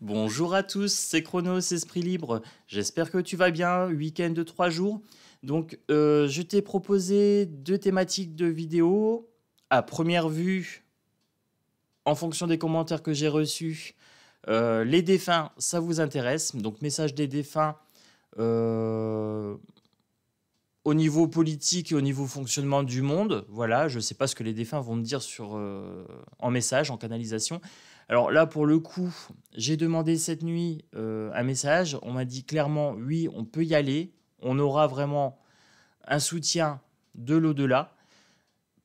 Bonjour à tous, c'est Chronos Esprit Libre. J'espère que tu vas bien, week-end de 3 jours. Je t'ai proposé deux thématiques de vidéo. À première vue, en fonction des commentaires que j'ai reçus, les défunts, ça vous intéresse. Donc, message des défunts euh, au niveau politique et au niveau fonctionnement du monde. Voilà, je ne sais pas ce que les défunts vont me dire en message, en canalisation. Alors là, pour le coup, j'ai demandé cette nuit un message. On m'a dit clairement, oui, on peut y aller. On aura vraiment un soutien de l'au-delà.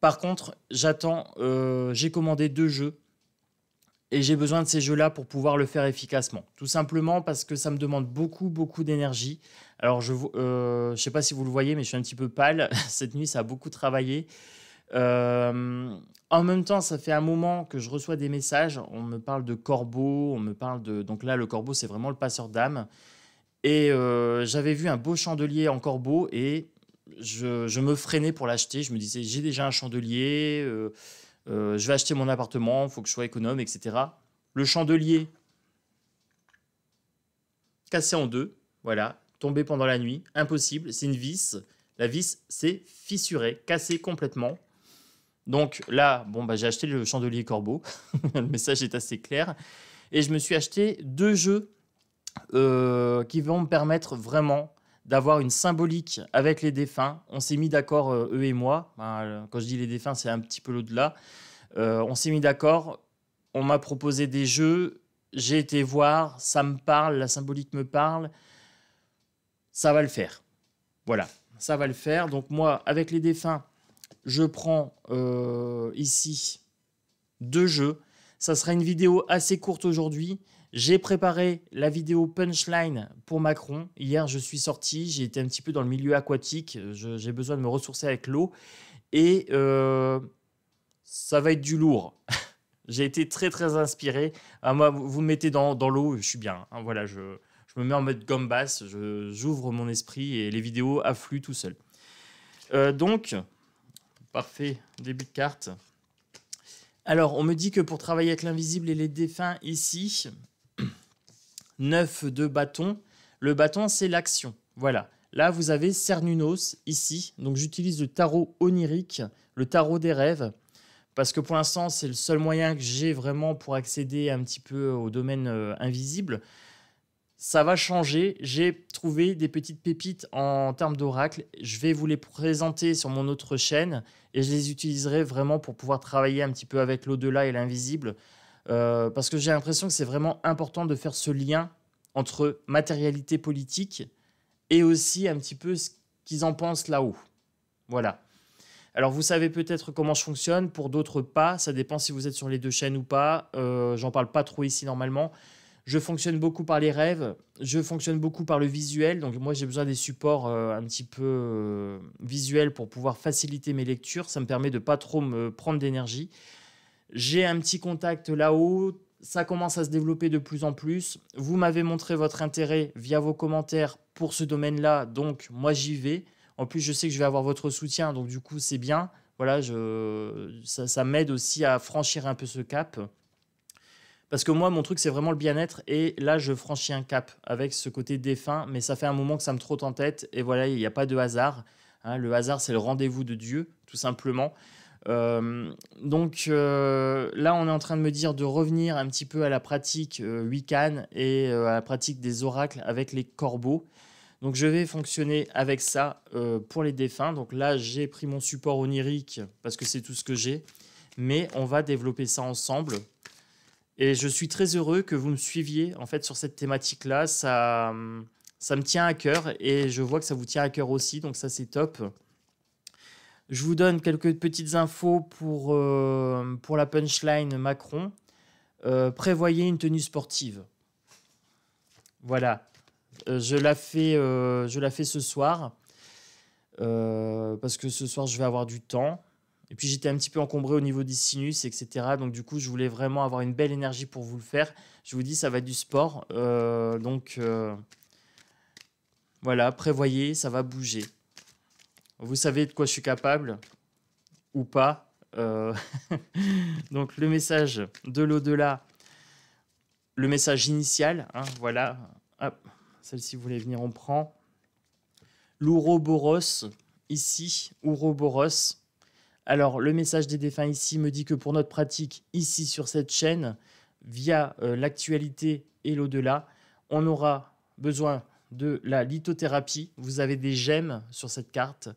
Par contre, j'ai commandé 2 jeux et j'ai besoin de ces jeux-là pour pouvoir le faire efficacement. Tout simplement parce que ça me demande beaucoup, beaucoup d'énergie. Alors, je ne sais pas si vous le voyez, mais je suis un petit peu pâle. Cette nuit, ça a beaucoup travaillé. En même temps, ça fait un moment que je reçois des messages. On me parle de corbeau, on me parle de... Donc là, le corbeau, c'est vraiment le passeur d'âme. Et j'avais vu un beau chandelier en corbeau et je me freinais pour l'acheter. Je me disais, j'ai déjà un chandelier, je vais acheter mon appartement, il faut que je sois économe, etc. Le chandelier cassé en deux, voilà, tombé pendant la nuit, impossible, c'est une vis. La vis s'est fissurée, cassée complètement. Donc là, bon, bah, j'ai acheté le chandelier corbeau. Le message est assez clair. Et je me suis acheté 2 jeux qui vont me permettre vraiment d'avoir une symbolique avec les défunts. On s'est mis d'accord, eux et moi. Ben, quand je dis les défunts, c'est un petit peu l'au-delà. On s'est mis d'accord. On m'a proposé des jeux. J'ai été voir. Ça me parle. La symbolique me parle. Ça va le faire. Voilà. Ça va le faire. Donc moi, avec les défunts, je prends ici 2 jeux. Ça sera une vidéo assez courte aujourd'hui. J'ai préparé la vidéo punchline pour Macron. Hier, je suis sorti. J'ai été un petit peu dans le milieu aquatique. J'ai besoin de me ressourcer avec l'eau. Et ça va être du lourd. J'ai été très, très inspiré. Ah, moi, vous me mettez dans l'eau, je suis bien. Hein, voilà, je me mets en mode gomme basse. J'ouvre mon esprit et les vidéos affluent tout seul. Donc, parfait. Début de carte. Alors, on me dit que pour travailler avec l'invisible et les défunts ici, 9 de bâton. Le bâton, c'est l'action. Voilà. Là, vous avez Cernunnos ici. Donc, j'utilise le tarot onirique, le tarot des rêves, parce que pour l'instant, c'est le seul moyen que j'ai vraiment pour accéder un petit peu au domaine invisible. Ça va changer. J'ai trouvé des petites pépites en termes d'oracle. Je vais vous les présenter sur mon autre chaîne et je les utiliserai vraiment pour pouvoir travailler un petit peu avec l'au-delà et l'invisible. Parce que j'ai l'impression que c'est vraiment important de faire ce lien entre matérialité politique et aussi un petit peu ce qu'ils en pensent là-haut. Voilà. Alors vous savez peut-être comment je fonctionne, pour d'autres pas, ça dépend si vous êtes sur les 2 chaînes ou pas. J'en parle pas trop ici normalement. Je fonctionne beaucoup par les rêves, je fonctionne beaucoup par le visuel, donc moi j'ai besoin des supports un petit peu visuels pour pouvoir faciliter mes lectures, ça me permet de pas trop me prendre d'énergie. J'ai un petit contact là-haut, ça commence à se développer de plus en plus. Vous m'avez montré votre intérêt via vos commentaires pour ce domaine-là, donc moi j'y vais. En plus, je sais que je vais avoir votre soutien, donc du coup c'est bien. Voilà, ça m'aide aussi à franchir un peu ce cap. Parce que moi, mon truc, c'est vraiment le bien-être. Et là, je franchis un cap avec ce côté défunt. Mais ça fait un moment que ça me trotte en tête. Et voilà, il n'y a pas de hasard. Hein, le hasard, c'est le rendez-vous de Dieu, tout simplement. Là, on est en train de me dire de revenir un petit peu à la pratique Wiccan et à la pratique des oracles avec les corbeaux. Donc, je vais fonctionner avec ça pour les défunts. Donc là, j'ai pris mon support onirique parce que c'est tout ce que j'ai. Mais on va développer ça ensemble. Et je suis très heureux que vous me suiviez en fait sur cette thématique-là. Ça me tient à cœur et je vois que ça vous tient à cœur aussi, donc ça c'est top. Je vous donne quelques petites infos pour la punchline Macron. Prévoyez une tenue sportive. Voilà. Je la fais ce soir parce que ce soir je vais avoir du temps. Et puis j'étais un petit peu encombré au niveau des sinus, etc. Donc du coup, je voulais vraiment avoir une belle énergie pour vous le faire. Je vous dis, ça va être du sport. Voilà, prévoyez, ça va bouger. Vous savez de quoi je suis capable ou pas. Donc le message de l'au-delà, le message initial, hein, voilà. Hop, celle-ci, vous voulez venir, on prend. L'Ouroboros, ici, Ouroboros. Alors, le message des défunts ici me dit que pour notre pratique, ici sur cette chaîne, via l'actualité et l'au-delà, on aura besoin de la lithothérapie. Vous avez des gemmes sur cette carte.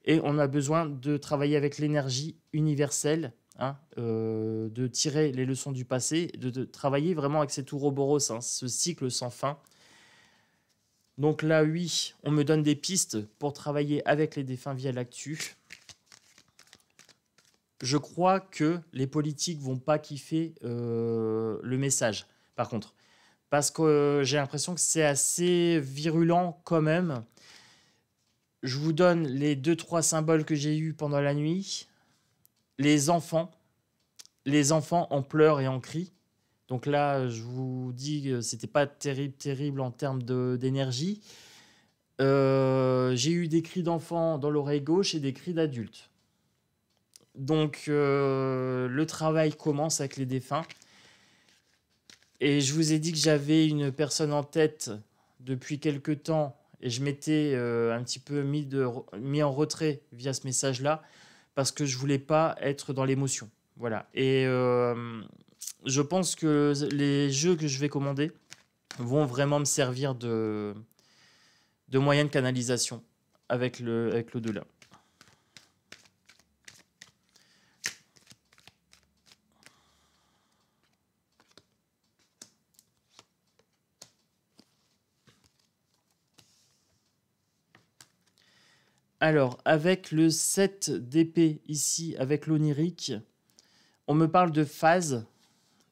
Et on a besoin de travailler avec l'énergie universelle, hein, de tirer les leçons du passé, de travailler vraiment avec cet Ouroboros, hein, ce cycle sans fin. Donc là, oui, on me donne des pistes pour travailler avec les défunts via l'actu. Je crois que les politiques vont pas kiffer le message, par contre. Parce que j'ai l'impression que c'est assez virulent quand même. Je vous donne les 2-3 symboles que j'ai eus pendant la nuit. Les enfants en pleurs et en cris. Donc là, je vous dis que c'était pas terrible en termes d'énergie. J'ai eu des cris d'enfants dans l'oreille gauche et des cris d'adultes. Donc le travail commence avec les défunts. Et je vous ai dit que j'avais une personne en tête depuis quelque temps et je m'étais un petit peu mis en retrait via ce message-là parce que je voulais pas être dans l'émotion. Voilà. Et je pense que les jeux que je vais commander vont vraiment me servir de moyen de canalisation avec l'au-delà. Alors, avec le 7 d'épée ici, avec l'onirique, on me parle de phases.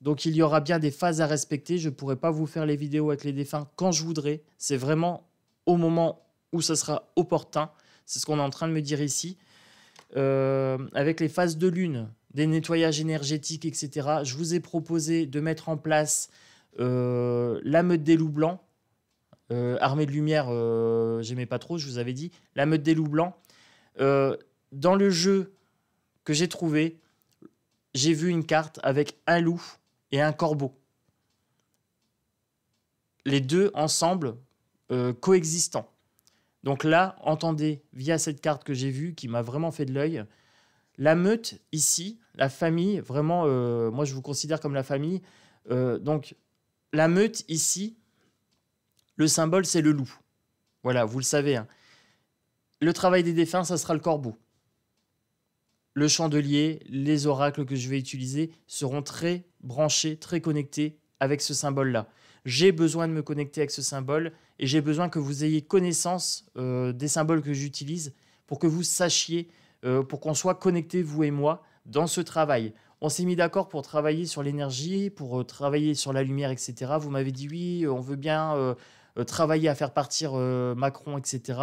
Donc, il y aura bien des phases à respecter. Je ne pourrai pas vous faire les vidéos avec les défunts quand je voudrais. C'est vraiment au moment où ça sera opportun. C'est ce qu'on est en train de me dire ici. Avec les phases de lune, des nettoyages énergétiques, etc., je vous ai proposé de mettre en place la meute des loups blancs. Armée de lumière, j'aimais pas trop, je vous avais dit. La meute des loups blancs. Dans le jeu que j'ai trouvé, j'ai vu une carte avec un loup et un corbeau. Les deux ensemble, coexistants. Donc là, entendez, via cette carte que j'ai vue, qui m'a vraiment fait de l'œil, la meute ici, la famille, vraiment, moi je vous considère comme la famille. Donc la meute ici, le symbole, c'est le loup. Voilà, vous le savez. Hein. Le travail des défunts, ça sera le corbeau. Le chandelier, les oracles que je vais utiliser seront très branchés, très connectés avec ce symbole-là. J'ai besoin de me connecter avec ce symbole et j'ai besoin que vous ayez connaissance des symboles que j'utilise pour que vous sachiez, pour qu'on soit connectés, vous et moi, dans ce travail. On s'est mis d'accord pour travailler sur l'énergie, pour travailler sur la lumière, etc. Vous m'avez dit oui, on veut bien travailler à faire partir Macron, etc.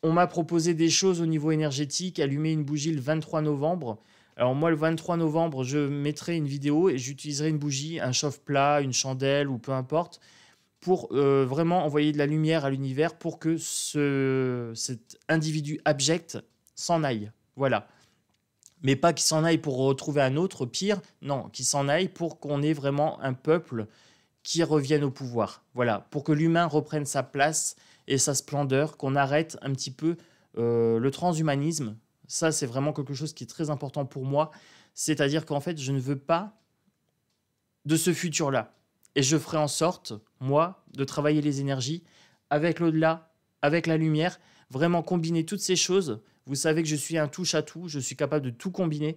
On m'a proposé des choses au niveau énergétique, allumer une bougie le 23 novembre. Alors moi, le 23 novembre, je mettrai une vidéo et j'utiliserai une bougie, un chauffe-plat, une chandelle ou peu importe, pour vraiment envoyer de la lumière à l'univers pour que cet individu abject s'en aille. Voilà. Mais pas qu'il s'en aille pour retrouver un autre pire, non, qu'il s'en aille pour qu'on ait vraiment un peuple qui revienne au pouvoir. Voilà, pour que l'humain reprenne sa place et sa splendeur, qu'on arrête un petit peu le transhumanisme. Ça, c'est vraiment quelque chose qui est très important pour moi. C'est-à-dire qu'en fait, je ne veux pas de ce futur-là. Et je ferai en sorte, moi, de travailler les énergies avec l'au-delà, avec la lumière, vraiment combiner toutes ces choses. Vous savez que je suis un touche-à-tout, je suis capable de tout combiner,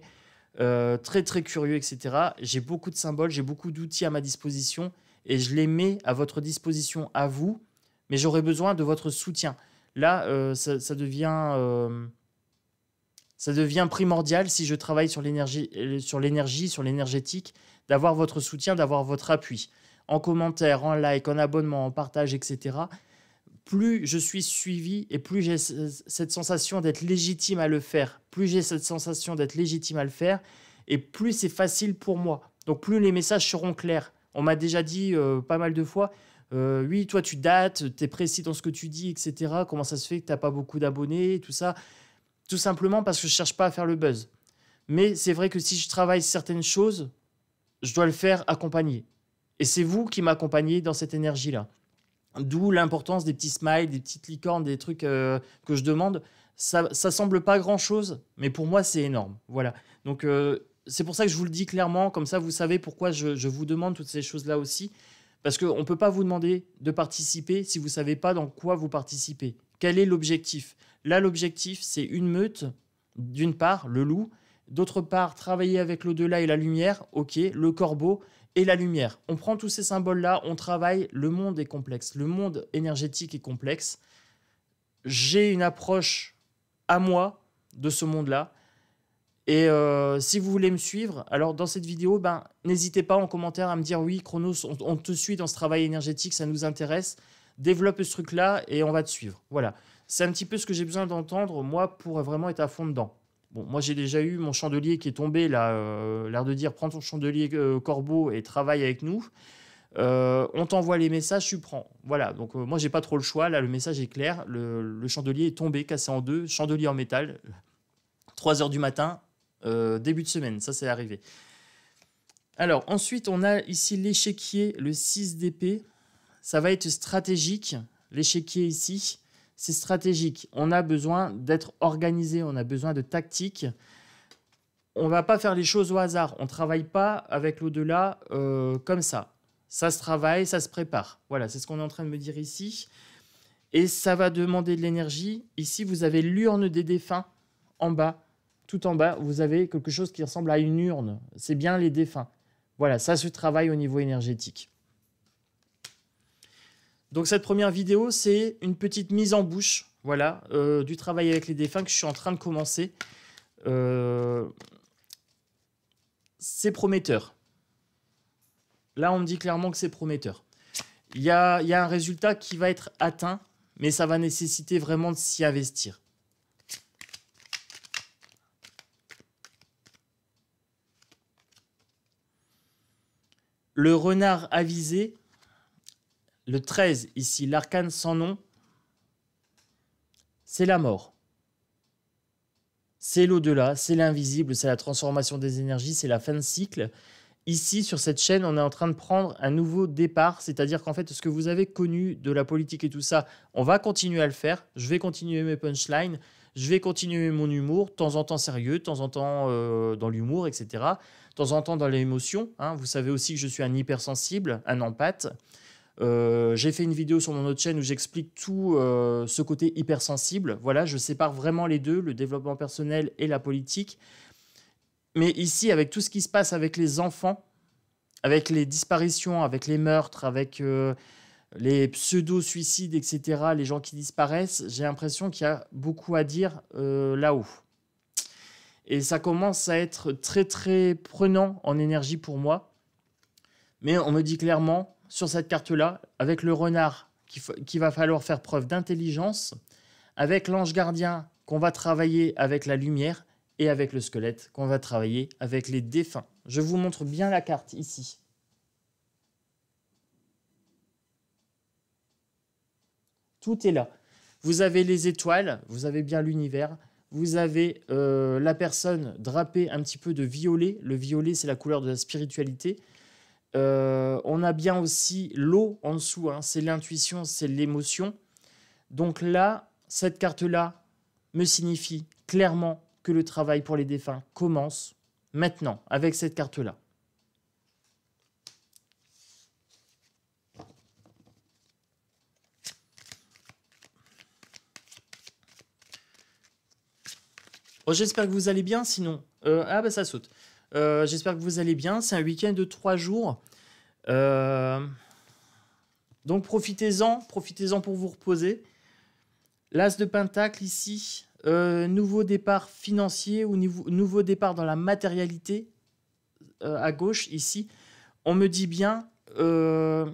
très très curieux, etc. J'ai beaucoup de symboles, j'ai beaucoup d'outils à ma disposition et je les mets à votre disposition à vous, mais j'aurai besoin de votre soutien. Là, ça devient primordial si je travaille sur l'énergie, sur l'énergétique, d'avoir votre soutien, d'avoir votre appui. En commentaire, en like, en abonnement, en partage, etc. Plus je suis suivi et plus j'ai cette sensation d'être légitime à le faire. Plus j'ai cette sensation d'être légitime à le faire et plus c'est facile pour moi. Donc plus les messages seront clairs. On m'a déjà dit pas mal de fois, oui, toi tu dates, tu es précis dans ce que tu dis, etc. Comment ça se fait que tu n'as pas beaucoup d'abonnés, tout ça. Tout simplement parce que je ne cherche pas à faire le buzz. Mais c'est vrai que si je travaille certaines choses, je dois le faire accompagner. Et c'est vous qui m'accompagnez dans cette énergie-là. D'où l'importance des petits smiles, des petites licornes, des trucs que je demande. Ça semble pas grand-chose, mais pour moi, c'est énorme. Voilà. Donc, c'est pour ça que je vous le dis clairement. Comme ça, vous savez pourquoi je vous demande toutes ces choses-là aussi. Parce qu'on ne peut pas vous demander de participer si vous ne savez pas dans quoi vous participez. Quel est l'objectif? Là, l'objectif, c'est une meute, d'une part, le loup. D'autre part, travailler avec l'au-delà et la lumière, ok, le corbeau et la lumière. On prend tous ces symboles-là, on travaille, le monde est complexe, le monde énergétique est complexe. J'ai une approche à moi de ce monde-là. Et si vous voulez me suivre, alors dans cette vidéo, n'hésitez pas en commentaire à me dire oui, Chronos, on te suit dans ce travail énergétique, ça nous intéresse. Développe ce truc-là et on va te suivre. Voilà, c'est un petit peu ce que j'ai besoin d'entendre, moi, pour vraiment être à fond dedans. Bon, moi, j'ai déjà eu mon chandelier qui est tombé, là, l'air de dire, prends ton chandelier corbeau et travaille avec nous. On t'envoie les messages, tu prends. Voilà, donc moi, j'ai pas trop le choix. Là, le message est clair. Le chandelier est tombé, cassé en deux, chandelier en métal. 3 heures du matin, début de semaine, ça, c'est arrivé. Alors, ensuite, on a ici l'échiquier, le 6 d'épée. Ça va être stratégique. L'échiquier ici, c'est stratégique. On a besoin d'être organisé, on a besoin de tactique. On ne va pas faire les choses au hasard. On ne travaille pas avec l'au-delà comme ça. Ça se travaille, ça se prépare. Voilà, c'est ce qu'on est en train de me dire ici. Et ça va demander de l'énergie. Ici, vous avez l'urne des défunts en bas. Tout en bas, vous avez quelque chose qui ressemble à une urne. C'est bien les défunts. Voilà, ça se travaille au niveau énergétique. Donc cette première vidéo, c'est une petite mise en bouche, voilà, du travail avec les défunts que je suis en train de commencer. C'est prometteur. Là, on me dit clairement que c'est prometteur. Il y a un résultat qui va être atteint, mais ça va nécessiter vraiment de s'y investir. Le renard avisé, le 13 ici, l'arcane sans nom, c'est la mort. C'est l'au-delà, c'est l'invisible, c'est la transformation des énergies, c'est la fin de cycle. Ici, sur cette chaîne, on est en train de prendre un nouveau départ, c'est-à-dire qu'en fait, ce que vous avez connu de la politique et tout ça, on va continuer à le faire. Je vais continuer mes punchlines, je vais continuer mon humour, de temps en temps sérieux, de temps en temps dans l'humour, etc. De temps en temps dans l'émotion. Hein. Vous savez aussi que je suis un hypersensible, un empathe. J'ai fait une vidéo sur mon autre chaîne où j'explique tout ce côté hypersensible. Voilà, je sépare vraiment les deux, le développement personnel et la politique. Mais ici, avec tout ce qui se passe avec les enfants, avec les disparitions, avec les meurtres, avec les pseudo-suicides, etc., les gens qui disparaissent, j'ai l'impression qu'il y a beaucoup à dire là-haut. Et ça commence à être très, très prenant en énergie pour moi. Mais on me dit clairement, sur cette carte-là, avec le renard, qu'il va falloir faire preuve d'intelligence, avec l'ange gardien, qu'on va travailler avec la lumière, et avec le squelette, qu'on va travailler avec les défunts. Je vous montre bien la carte ici. Tout est là. Vous avez les étoiles, vous avez bien l'univers, vous avez la personne drapée un petit peu de violet. Le violet, c'est la couleur de la spiritualité. On a bien aussi l'eau en dessous, hein. C'est l'intuition, c'est l'émotion. Donc là, cette carte-là me signifie clairement que le travail pour les défunts commence maintenant, avec cette carte-là. Oh, j'espère que vous allez bien, sinon... ah bah ça saute. J'espère que vous allez bien, c'est un week-end de 3 jours. Donc profitez-en pour vous reposer. L'As de Pentacle ici... nouveau départ financier ou nouveau départ dans la matérialité à gauche ici. On me dit bien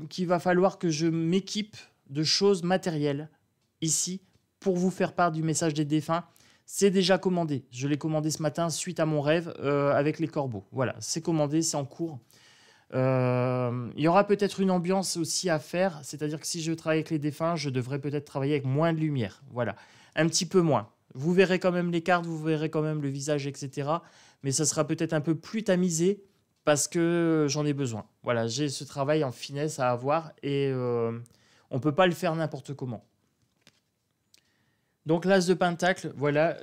qu'il va falloir que je m'équipe de choses matérielles ici pour vous faire part du message des défunts. C'est déjà commandé. Je l'ai commandé ce matin suite à mon rêve avec les corbeaux. Voilà, c'est commandé, c'est en cours. Il y aura peut-être une ambiance aussi à faire, c'est-à-dire que si je travaille avec les défunts, je devrais peut-être travailler avec moins de lumière. Voilà, un petit peu moins. Vous verrez quand même les cartes, vous verrez quand même le visage, etc. Mais ça sera peut-être un peu plus tamisé parce que j'en ai besoin. Voilà, j'ai ce travail en finesse à avoir et on ne peut pas le faire n'importe comment. Donc l'as de pentacle, voilà,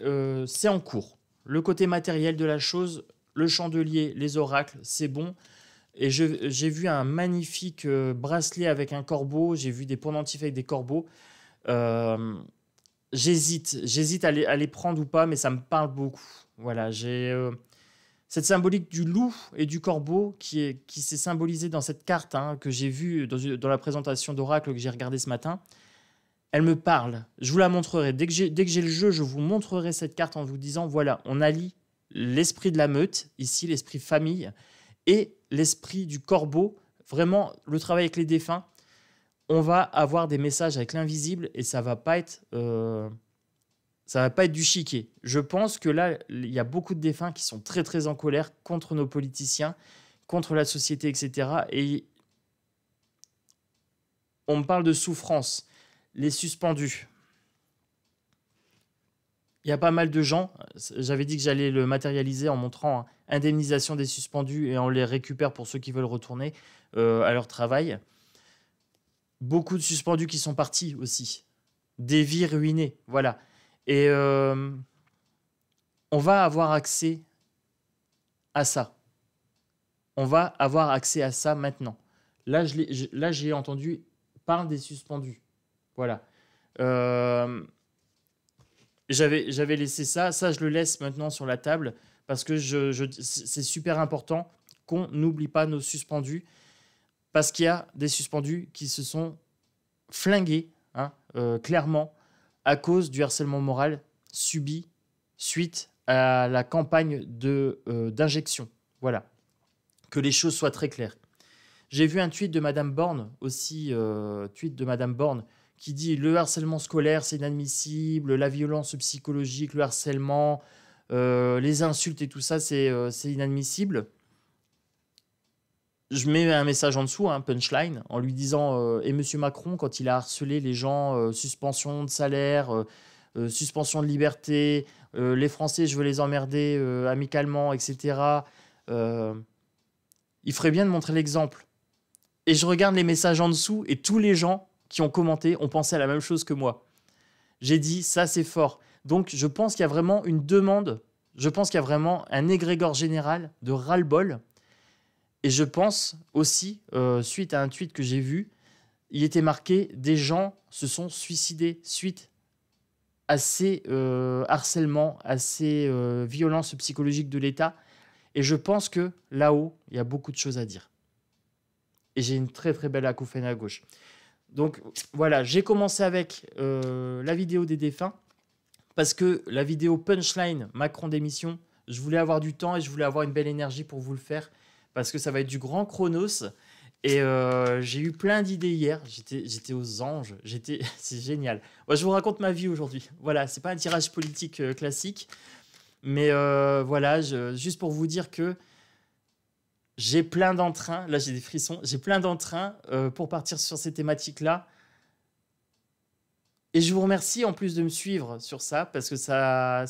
c'est en cours. Le côté matériel de la chose, le chandelier, les oracles, c'est bon. Et j'ai vu un magnifique bracelet avec un corbeau. J'ai vu des pendentifs avec des corbeaux. J'hésite à les prendre ou pas, mais ça me parle beaucoup. Voilà, j'ai cette symbolique du loup et du corbeau qui s'est symbolisée dans cette carte hein, que j'ai vue dans la présentation d'oracle que j'ai regardée ce matin. Elle me parle. Je vous la montrerai. Dès que j'ai le jeu, je vous montrerai cette carte en vous disant, voilà, on allie l'esprit de la meute, ici l'esprit famille, et l'esprit du corbeau, vraiment le travail avec les défunts. On va avoir des messages avec l'invisible et ça va pas être du chiquet. Je pense que là, il y a beaucoup de défunts qui sont très très en colère contre nos politiciens, contre la société, etc. Et on me parle de souffrance. Les suspendus. Il y a pas mal de gens, j'avais dit que j'allais le matérialiser en montrant hein, indemnisation des suspendus et on les récupère pour ceux qui veulent retourner à leur travail. Beaucoup de suspendus qui sont partis aussi. Des vies ruinées, voilà. Et on va avoir accès à ça. On va avoir accès à ça maintenant. Là, j'ai entendu parle des suspendus. Voilà. J'avais laissé ça. Ça, je le laisse maintenant sur la table parce que c'est super important qu'on n'oublie pas nos suspendus parce qu'il y a des suspendus qui se sont flingués, hein, clairement, à cause du harcèlement moral subi suite à la campagne d'injection. Voilà. Que les choses soient très claires. J'ai vu un tweet de Madame Borne aussi, qui dit le harcèlement scolaire, c'est inadmissible, la violence psychologique, le harcèlement, les insultes et tout ça, c'est inadmissible. Je mets un message en dessous, un punchline, en lui disant et Monsieur Macron, quand il a harcelé les gens, suspension de salaire, suspension de liberté, les Français, je veux les emmerder amicalement, etc. Il ferait bien de montrer l'exemple. Et je regarde les messages en dessous et tous les gens qui ont commenté ont pensé à la même chose que moi. J'ai dit, ça c'est fort. Donc je pense qu'il y a vraiment une demande, je pense qu'il y a vraiment un égrégore général de ras-le-bol. Et je pense aussi, suite à un tweet que j'ai vu, il était marqué, des gens se sont suicidés suite à ces harcèlements, à ces violences psychologiques de l'État. Et je pense que là-haut, il y a beaucoup de choses à dire. Et j'ai une très très belle acouphène à gauche. Donc voilà, j'ai commencé avec la vidéo des défunts parce que la vidéo punchline Macron démission, je voulais avoir du temps et je voulais avoir une belle énergie pour vous le faire parce que ça va être du grand chronos. Et j'ai eu plein d'idées hier. J'étais aux anges. C'est génial. Moi, je vous raconte ma vie aujourd'hui. Voilà, c'est pas un tirage politique classique, mais voilà, juste pour vous dire que j'ai plein d'entrain, là j'ai des frissons, j'ai plein d'entrain pour partir sur ces thématiques-là. Et je vous remercie en plus de me suivre sur ça, parce que ça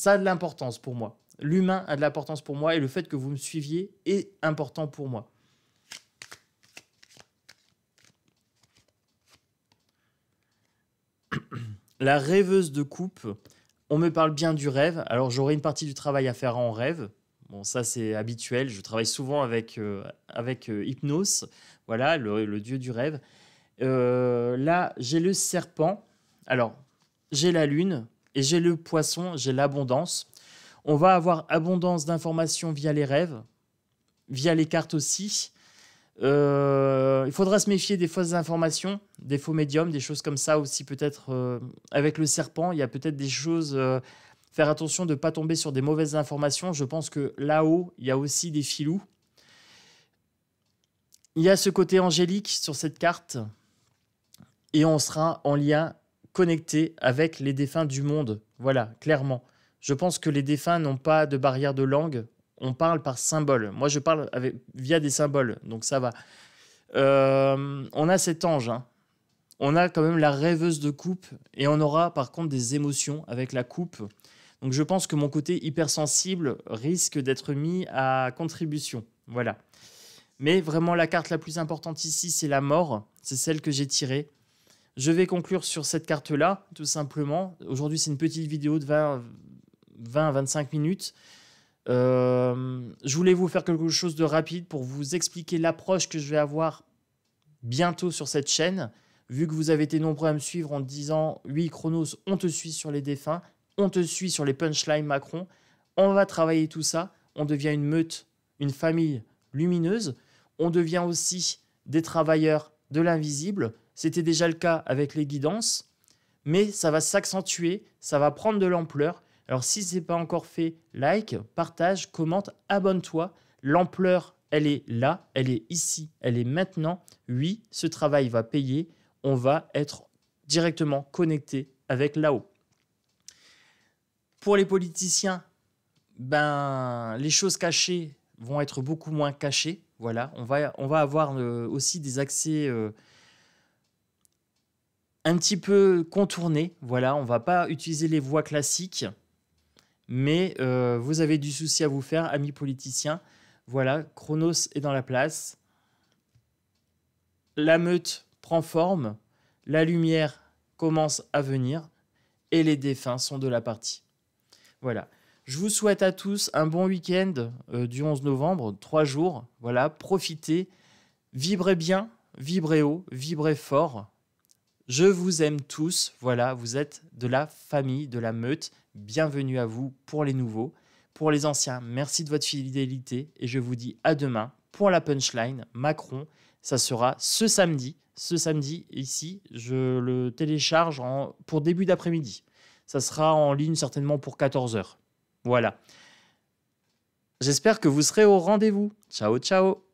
a de l'importance pour moi. L'humain a de l'importance pour moi, et le fait que vous me suiviez est important pour moi. La rêveuse de coupe, on me parle bien du rêve, alors j'aurai une partie du travail à faire en rêve. Bon, ça, c'est habituel. Je travaille souvent avec Hypnos, voilà, le dieu du rêve. Là, j'ai le serpent. Alors, j'ai la lune et j'ai le poisson, j'ai l'abondance. On va avoir abondance d'informations via les rêves, via les cartes aussi. Il faudra se méfier des fausses informations, des faux médiums, des choses comme ça aussi peut-être. Avec le serpent, il y a peut-être des choses... faire attention de ne pas tomber sur des mauvaises informations. Je pense que là-haut, il y a aussi des filous. Il y a ce côté angélique sur cette carte. Et on sera en lien connecté avec les défunts du monde. Voilà, clairement. Je pense que les défunts n'ont pas de barrière de langue. On parle par symbole. Moi, je parle via des symboles. Donc, ça va. On a cet ange. Hein. On a quand même la rêveuse de coupe. Et on aura, par contre, des émotions avec la coupe. Donc je pense que mon côté hypersensible risque d'être mis à contribution. Voilà. Mais vraiment, la carte la plus importante ici, c'est la mort. C'est celle que j'ai tirée. Je vais conclure sur cette carte-là, tout simplement. Aujourd'hui, c'est une petite vidéo de 20 à 25 minutes. Je voulais vous faire quelque chose de rapide pour vous expliquer l'approche que je vais avoir bientôt sur cette chaîne. Vu que vous avez été nombreux à me suivre en disant « Oui, Chronos, on te suit sur les défunts, on te suit sur les punchlines Macron. On va travailler tout ça. On devient une meute, une famille lumineuse. On devient aussi des travailleurs de l'invisible. C'était déjà le cas avec les guidances, mais ça va s'accentuer, ça va prendre de l'ampleur. Alors si ce n'est pas encore fait, like, partage, commente, abonne-toi. L'ampleur, elle est là, elle est ici, elle est maintenant. Oui, ce travail va payer. On va être directement connecté avec là-haut. Pour les politiciens, les choses cachées vont être beaucoup moins cachées. Voilà, on va avoir aussi des accès un petit peu contournés. Voilà, on ne va pas utiliser les voies classiques, mais vous avez du souci à vous faire, amis politiciens. Voilà, Chronos est dans la place. La meute prend forme, la lumière commence à venir et les défunts sont de la partie. Voilà. Je vous souhaite à tous un bon week-end du 11 novembre, 3 jours. Voilà, profitez, vibrez bien, vibrez haut, vibrez fort. Je vous aime tous. Voilà, vous êtes de la famille, de la meute. Bienvenue à vous pour les nouveaux. Pour les anciens, merci de votre fidélité et je vous dis à demain pour la punchline Macron. Ça sera ce samedi. Ce samedi, ici, je le télécharge pour début d'après-midi. Ça sera en ligne certainement pour 14 h. Voilà. J'espère que vous serez au rendez-vous. Ciao, ciao.